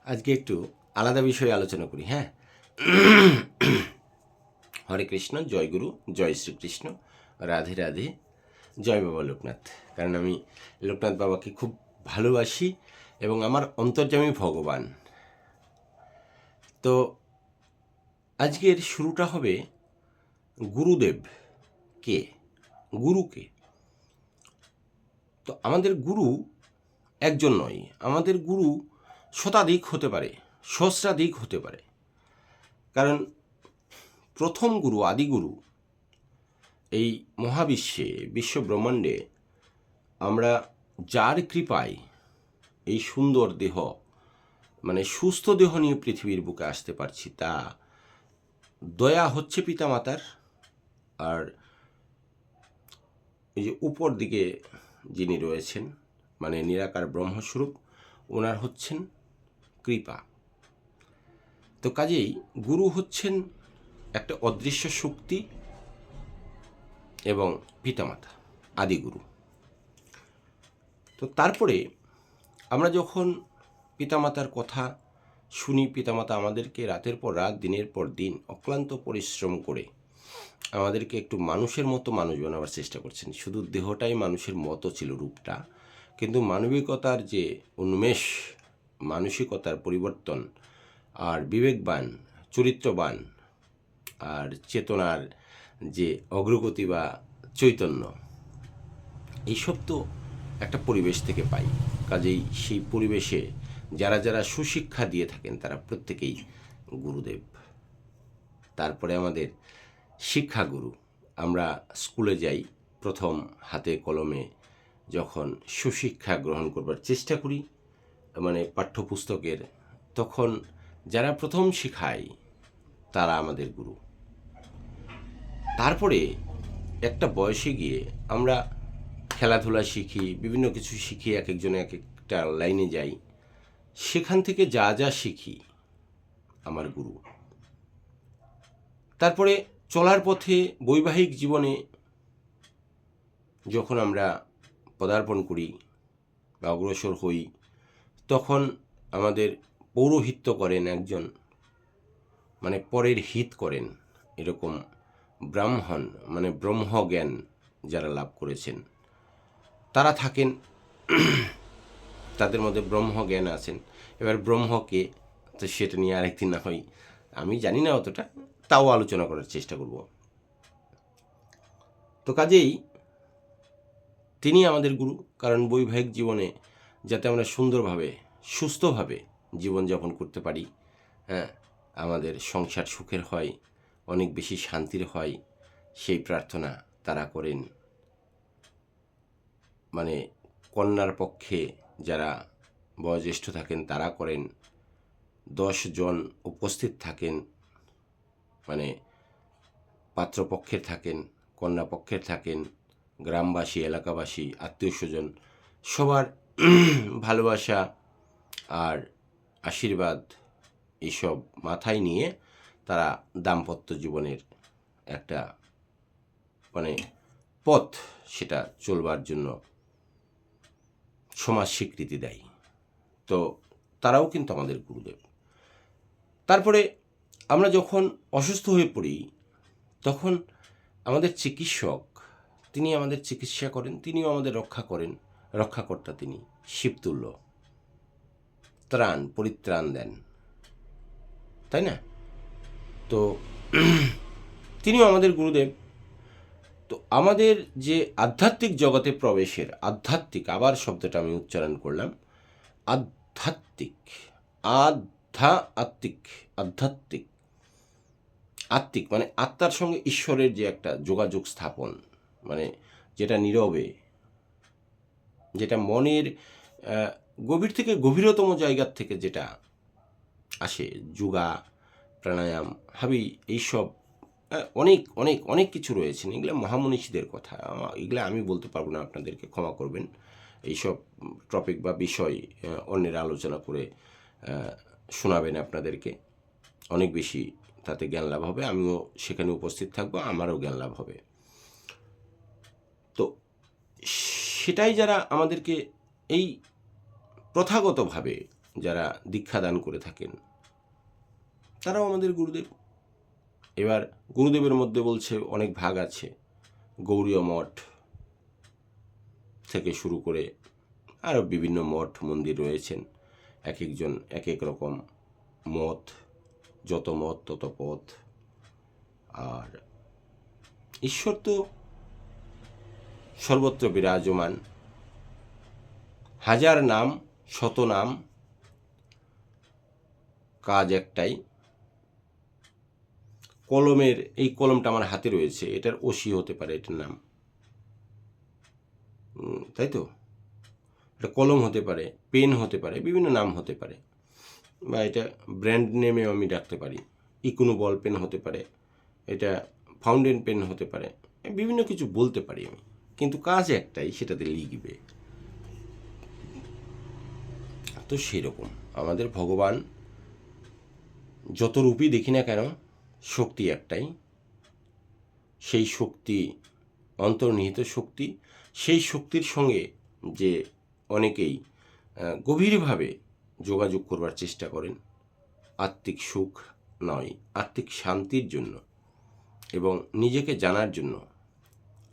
আজকে একটু আলাদা বিষয়ে আলোচনা করি। হ্যাঁ, হরে কৃষ্ণ, জয় গুরু, জয় শ্রীকৃষ্ণ, রাধে রাধে, জয় বাবা লোকনাথ। কারণ আমি লোকনাথ বাবাকে খুব ভালোবাসি এবং আমার অন্তর্যামী ভগবান। তো আজকের শুরুটা হবে গুরুদেব কে, গুরুকে। তো আমাদের গুরু একজন নয়, আমাদের গুরু শতাধিক হতে পারে, সহস্রাধিক হতে পারে। কারণ প্রথম গুরু, আদিগুরু, এই মহাবিশ্বে, বিশ্ব ব্রহ্মাণ্ডে আমরা যার কৃপায় এই সুন্দর দেহ, মানে সুস্থ দেহ নিয়ে পৃথিবীর বুকে আসতে পারছি, তা দয়া হচ্ছে পিতামাতার। আর এই যে উপর দিকে যিনি রয়েছেন, মানে নিরাকার ব্রহ্মস্বরূপ, ওনার হচ্ছেন কৃপা। তো কাজেই গুরু হচ্ছেন একটা অদৃশ্য শক্তি এবং পিতামাতা, আদিগুরু। তো তারপরে আমরা যখন পিতামাতার কথা শুনি, পিতামাতা আমাদেরকে রাতের পর রাত, দিনের পর দিন অক্লান্ত পরিশ্রম করে আমাদেরকে একটু মানুষের মতো মানুষ বানাবার চেষ্টা করছেন। শুধু দেহটাই মানুষের মতো ছিল, রূপটা, কিন্তু মানবিকতার যে উন্মেষ, মানসিকতার পরিবর্তন, আর বিবেকবান, চরিত্রবান, আর চেতনার যে অগ্রগতি বা চৈতন্য, এইসব তো একটা পরিবেশ থেকে পাই। কাজেই সেই পরিবেশে যারা যারা সুশিক্ষা দিয়ে থাকেন তারা প্রত্যেকেই গুরুদেব। তারপরে আমাদের শিক্ষাগুরু। আমরা স্কুলে যাই, প্রথম হাতে কলমে যখন সুশিক্ষা গ্রহণ করবার চেষ্টা করি, মানে পাঠ্যপুস্তকের, তখন যারা প্রথম শেখায় তারা আমাদের গুরু। তারপরে একটা বয়সে গিয়ে আমরা খেলাধুলা শিখি, বিভিন্ন কিছু শিখি, এক একজনে এক একটা লাইনে যাই, সেখান থেকে যা যা শিখি আমার গুরু। তারপরে চলার পথে, বৈবাহিক জীবনে যখন আমরা পদার্পণ করি বা অগ্রসর হই, তখন আমাদের পৌরোহিত্য করেন একজন, মানে পরের হিত করেন, এরকম ব্রাহ্মণ, মানে ব্রহ্মজ্ঞান যারা লাভ করেছেন তারা থাকেন, তাদের মধ্যে ব্রহ্মজ্ঞান আছেন। এবার ব্রহ্মকে, তো সেটা নিয়ে আরেকদিন না হয়, আমি জানি না অতটা, তাও আলোচনা করার চেষ্টা করব। তো কাজেই তিনি আমাদের গুরু। কারণ বৈবাহিক জীবনে যাতে আমরা সুন্দরভাবে, সুস্থভাবে জীবনযাপন করতে পারি, হ্যাঁ, আমাদের সংসার সুখের হয়, অনেক বেশি শান্তির হয়, সেই প্রার্থনা তারা করেন। মানে কন্যার পক্ষে যারা বয়োজ্যেষ্ঠ থাকেন তারা করেন, 10 জন উপস্থিত থাকেন, মানে পাত্রপক্ষের থাকেন, কন্যা পক্ষের থাকেন, গ্রামবাসী, এলাকাবাসী, আত্মীয় স্বজন, সবার ভালোবাসা আর আশীর্বাদ এইসব মাথায় নিয়ে তারা দাম্পত্য জীবনের একটা, মানে পথ, সেটা চলবার জন্য সমাজ স্বীকৃতি দেয়। তো তারাও কিন্তু আমাদের গুরুদেব। তারপরে আমরা যখন অসুস্থ হয়ে পড়ি, তখন আমাদের চিকিৎসক, তিনি আমাদের চিকিৎসা করেন, তিনিও আমাদের রক্ষা করেন, রক্ষাকর্তা তিনি, শিবতুল্য, ত্রাণ পরিত্রাণ দেন, তাই না? তো তিনিও আমাদের গুরুদেব। তো আমাদের যে আধ্যাত্মিক জগতে প্রবেশের, আধ্যাত্মিক, আবার শব্দটা আমি উচ্চারণ করলাম, আধ্যাত্মিক, আধ্যাত্মিক, আধ্যাত্মিক, আত্মিক, মানে আত্মার সঙ্গে ঈশ্বরের যে একটা যোগাযোগ স্থাপন, মানে যেটা নীরবে, যেটা মনের গভীর থেকে গভীরতম জায়গার থেকে যেটা আসে, যোগা, প্রাণায়াম, হাবি, এইসব অনেক অনেক অনেক কিছু রয়েছেন। এগুলো মহামনীষীদের কথা, এগুলো আমি বলতে পারবো না, আপনাদেরকে ক্ষমা করবেন। এইসব টপিক বা বিষয় অন্যের আলোচনা করে শোনাবেন আপনাদেরকে, অনেক বেশি তাতে জ্ঞান লাভ হবে, আমিও সেখানে উপস্থিত থাকবো, আমারও জ্ঞান লাভ হবে। তো সেটাই যারা আমাদেরকে এই প্রথাগতভাবে যারা দীক্ষা দান করে থাকেন তারাও আমাদের গুরুদেব। এবার গুরুদেবের মধ্যে বলছে অনেক ভাগ আছে, গৌড়ীয় মঠ থেকে শুরু করে আরও বিভিন্ন মঠ মন্দির রয়েছেন, এক একজন এক এক রকম মত, যত মত তত পথ। আর ঈশ্বর তো সর্বত্র বিরাজমান, হাজার নাম শত নাম, কাজ একটাই। কলমের, এই কলমটা আমার হাতে রয়েছে, এটার ওসি হতে পারে এটার নাম, তাই তো? এটা কলম হতে পারে, পেন হতে পারে, বিভিন্ন নাম হতে পারে, বা এটা ব্র্যান্ড নেমেও আমি ডাকতে পারি। ইকোনো বল পেন হতে পারে, এটা ফাউন্টেন পেন হতে পারে, বিভিন্ন কিছু বলতে পারি আমি, কিন্তু কাজ একটাই, সেটাতে লিখবে। তো সেরকম আমাদের ভগবান যত রূপই দেখি না কেন, শক্তি একটাই। সেই শক্তি অন্তর্নিহিত শক্তি, সেই শক্তির সঙ্গে যে অনেকেই গভীরভাবে যোগাযোগ করবার চেষ্টা করেন আত্মিক সুখ নয়, আত্মিক শান্তির জন্য এবং নিজেকে জানার জন্য।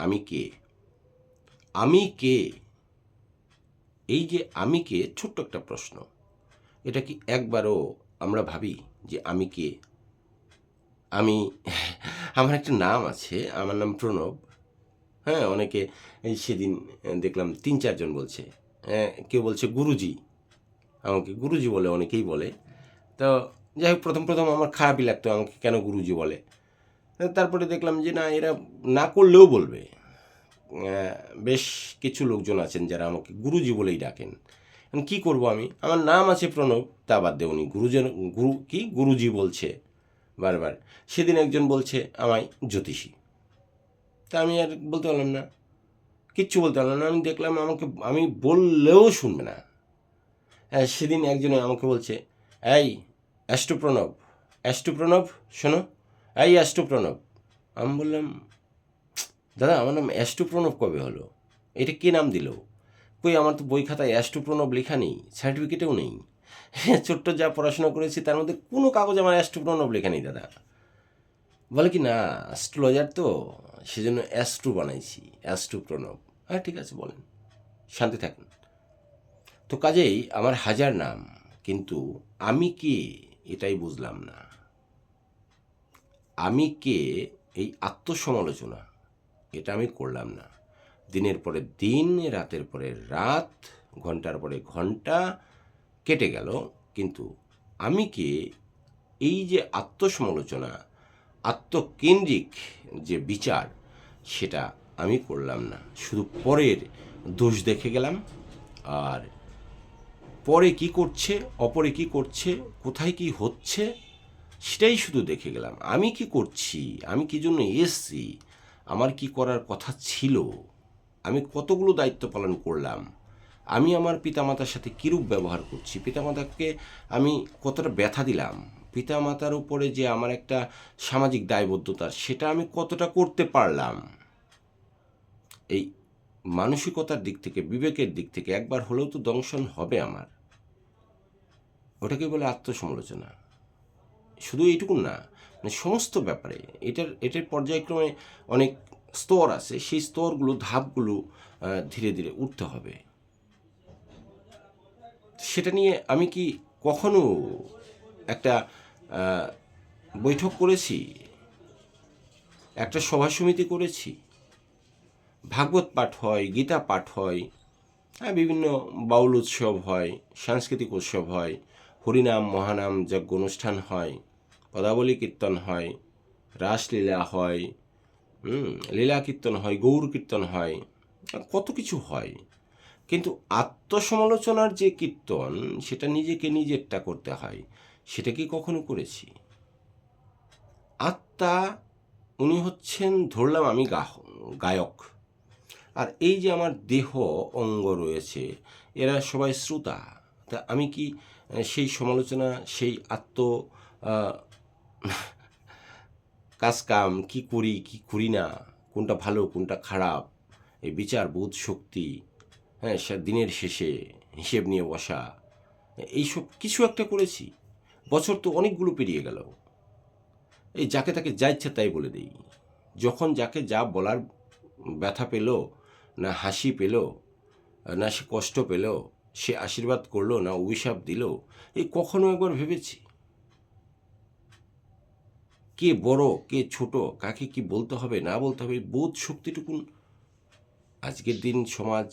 আমি কে, আমি কে, এই যে আমি কে, ছোট্ট একটা প্রশ্ন, এটা কি একবারও আমরা ভাবি যে আমি কে? আমার একটা নাম আছে, আমার নাম প্রণব। হ্যাঁ, অনেকে এই সেদিন দেখলাম 3-4 জন বলছে, কেউ বলছে গুরুজি, আমাকে গুরুজি বলে, অনেকেই বলে। তো যাই হোক, প্রথম আমার খারাপই লাগতো, আমাকে কেন গুরুজি বলে। তারপরে দেখলাম যে না, এরা না করলেও বলবে। বেশ কিছু লোকজন আছেন যারা আমাকে গুরুজি বলেই ডাকেন। কি করব আমি, আমার নাম আছে প্রণব, তা বাদ দিয়ে উনি গুরুজি বলছে বারবার। সেদিন একজন বলছে আমায় জ্যোতিষী, তা আমি আর বলতে পারলাম না, কিচ্ছু বলতে পারলাম না। আমি দেখলাম আমি বললেও শুনবে না। সেদিন একজনে আমাকে বলছে, এই অ্যাস্ট্রো প্রণব শোনো, এই অ্যাস্ট্রো প্রণব। আমি বললাম, দাদা আমার নাম অ্যাস্ট্রো প্রণব কবে হলো? এটা কে নাম দিল? কই, আমার তো বই খাতায় অ্যাস্ট্রো প্রণব লেখা নেই, সার্টিফিকেটেও নেই। ছোট্ট যা পড়াশোনা করেছি তার মধ্যে কোনো কাগজ আমার অ্যাস্ট্রো প্রণব লেখা নেই দাদা। বলে কি না, অ্যাস্ট্রোলজার তো, সেজন্য অ্যাস্ট্রো বানাইছি, অ্যাস্ট্রো প্রণব। হ্যাঁ ঠিক আছে, বলেন, শান্তি থাকুন। তো কাজেই আমার হাজার নাম, কিন্তু আমি কে এটাই বুঝলাম না। আমি কে, এই আত্মসমালোচনা, এটা আমি করলাম না। দিনের পরে দিন, রাতের পরে রাত, ঘন্টার পরে ঘন্টা কেটে গেল, কিন্তু আমি কে, এই যে আত্মসমালোচনা, আত্মকেন্দ্রিক যে বিচার, সেটা আমি করলাম না। শুধু পরের দোষ দেখে গেলাম, আর পরে কি করছে, অপরে কি করছে, কোথায় কি হচ্ছে, সেটাই শুধু দেখে গেলাম। আমি কি করছি, আমি কি জন্য এসছি, আমার কি করার কথা ছিল, আমি কতগুলো দায়িত্ব পালন করলাম, আমি আমার পিতামাতার সাথে কীরূপ ব্যবহার করছি, পিতামাতাকে আমি কতটা ব্যথা দিলাম, পিতামাতার উপরে যে আমার একটা সামাজিক দায়বদ্ধতা, সেটা আমি কতটা করতে পারলাম। এই মানসিকতার দিক থেকে, বিবেকের দিক থেকে একবার হলেও তো দংশন হবে আমার। ওটাকে বলে আত্মসমালোচনা। শুধু এইটুকু না, মানে সমস্ত ব্যাপারে এটার পর্যায়ক্রমে অনেক স্তর আছে, সেই স্তরগুলো, ধাপগুলো ধীরে ধীরে উঠতে হবে। সেটা নিয়ে আমি কি কখনো একটা বৈঠক করেছি, একটা সভা সমিতি করেছি? ভাগবত পাঠ হয়, গীতা পাঠ হয়, বিভিন্ন বাউল উৎসব হয়, সাংস্কৃতিক উৎসব হয়, হরিনাম মহানাম যজ্ঞ অনুষ্ঠান হয়, পদাবলী কীর্তন হয়, রাসলীলা হয়, লীলা কীর্তন হয়, গৌর কীর্তন হয়, কত কিছু হয়। কিন্তু আত্মসমালোচনার যে কীর্তন, সেটা নিজেকে নিজেরটা করতে হয়, সেটা কি কখনো করেছি? আত্মা, উনি হচ্ছেন, ধরলাম আমি গায়ক, আর এই যে আমার দেহ অঙ্গ রয়েছে, এরা সবাই শ্রোতা। তা আমি কি সেই সমালোচনা, সেই কাজকাম কি করি কি করি না, কোনটা ভালো কোনটা খারাপ, এই বিচার বোধ শক্তি, হ্যাঁ, দিনের শেষে হিসেব নিয়ে বসা, এইসব কিছু একটা করেছি। বছর তো অনেকগুলো পেরিয়ে গেল। এই যাকে তাকে যা ইচ্ছা তাই বলে দেই। যখন যাকে যা বলার ব্যথা পেল, না হাসি পেল, না সে কষ্ট পেল, সে আশীর্বাদ করলো না অভিশাপ দিল, এই কখনো একবার ভেবেছি? কে বড় কে ছোট, কাকে কি বলতে হবে না বলতে হবে, এই বোধ শক্তিটুকুন আজকের দিন সমাজ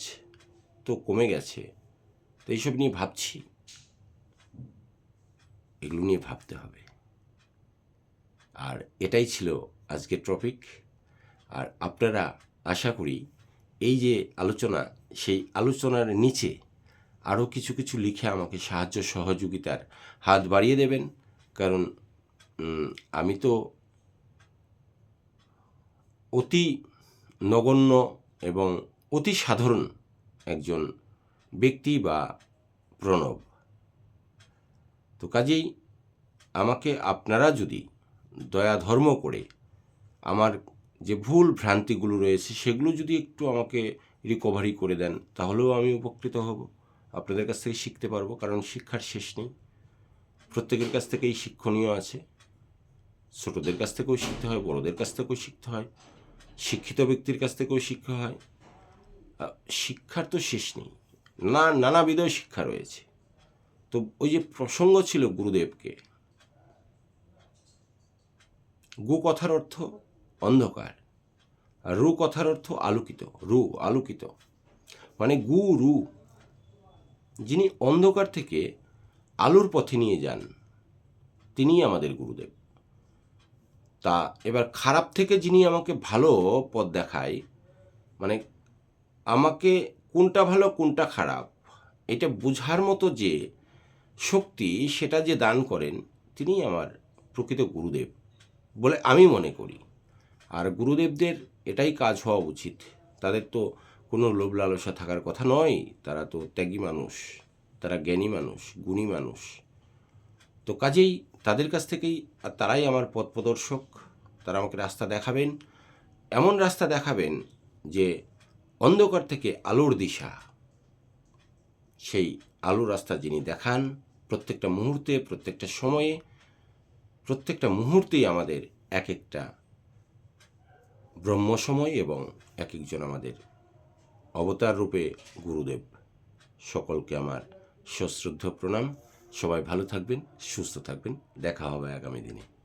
তো কমে গেছে। তো এইসব নিয়ে ভাবছি, এগুলো নিয়ে ভাবতে হবে। আর এটাই ছিল আজকের টপিক। আর আপনারা আশা করি এই যে আলোচনা, সেই আলোচনার নিচে আরও কিছু কিছু লিখে আমাকে সাহায্য সহযোগিতার হাত বাড়িয়ে দেবেন। কারণ আমি তো অতি নগণ্য এবং অতি সাধারণ একজন ব্যক্তি বা প্রণব। তো কাজেই আমাকে আপনারা যদি দয়া ধর্ম করে আমার যে ভুল ভ্রান্তিগুলো রয়েছে সেগুলো যদি একটু আমাকে রিকভারি করে দেন, তাহলেও আমি উপকৃত হব। আপনাদের কাছ থেকে শিখতে পারবো, কারণ শিক্ষার শেষ নেই। প্রত্যেকের কাছ থেকেই শিক্ষণীয় আছে। ছোটদের কাছ থেকেও শিখতে হয়, বড়দের কাছ থেকেও শিখতে হয়, শিক্ষিত ব্যক্তির কাছ থেকেও শিক্ষা হয়। শিক্ষার তো শেষ নেই, নানাবিধ শিক্ষা রয়েছে। তো ওই যে প্রসঙ্গ ছিল গুরুদেবকে, গু কথার অর্থ অন্ধকার, আর রু কথার অর্থ আলোকিত। আলোকিত মানে গুরু, যিনি অন্ধকার থেকে আলোর পথে নিয়ে যান, তিনিই আমাদের গুরুদেব। তা এবার খারাপ থেকে যিনি আমাকে ভালো পথ দেখায়, মানে আমাকে কোনটা ভালো কোনটা খারাপ এটা বোঝার মতো যে শক্তি, সেটা যে দান করেন, তিনিই আমার প্রকৃত গুরুদেব বলে আমি মনে করি। আর গুরুদেবদের এটাই কাজ হওয়া উচিত। তাদের তো কোনো লোভ লালসা থাকার কথা নয়। তারা তো ত্যাগী মানুষ, তারা জ্ঞানী মানুষ, গুণী মানুষ। তো কাজেই তাদের কাছ থেকেই, আর তারাই আমার পথ প্রদর্শক। তারা আমাকে রাস্তা দেখাবেন, এমন রাস্তা দেখাবেন যে অন্ধকার থেকে আলোর দিশা, সেই আলোর রাস্তা যিনি দেখান প্রত্যেকটা মুহূর্তে, প্রত্যেকটা সময়ে, প্রত্যেকটা মুহূর্তেই আমাদের এক একটা ব্রহ্ম সময় এবং এক একজন আমাদের অবতার রূপে গুরুদেব। সকলকে আমার সশ্রদ্ধ প্রণাম। সবাই ভালো থাকবেন, সুস্থ থাকবেন। দেখা হবে আগামী দিনে।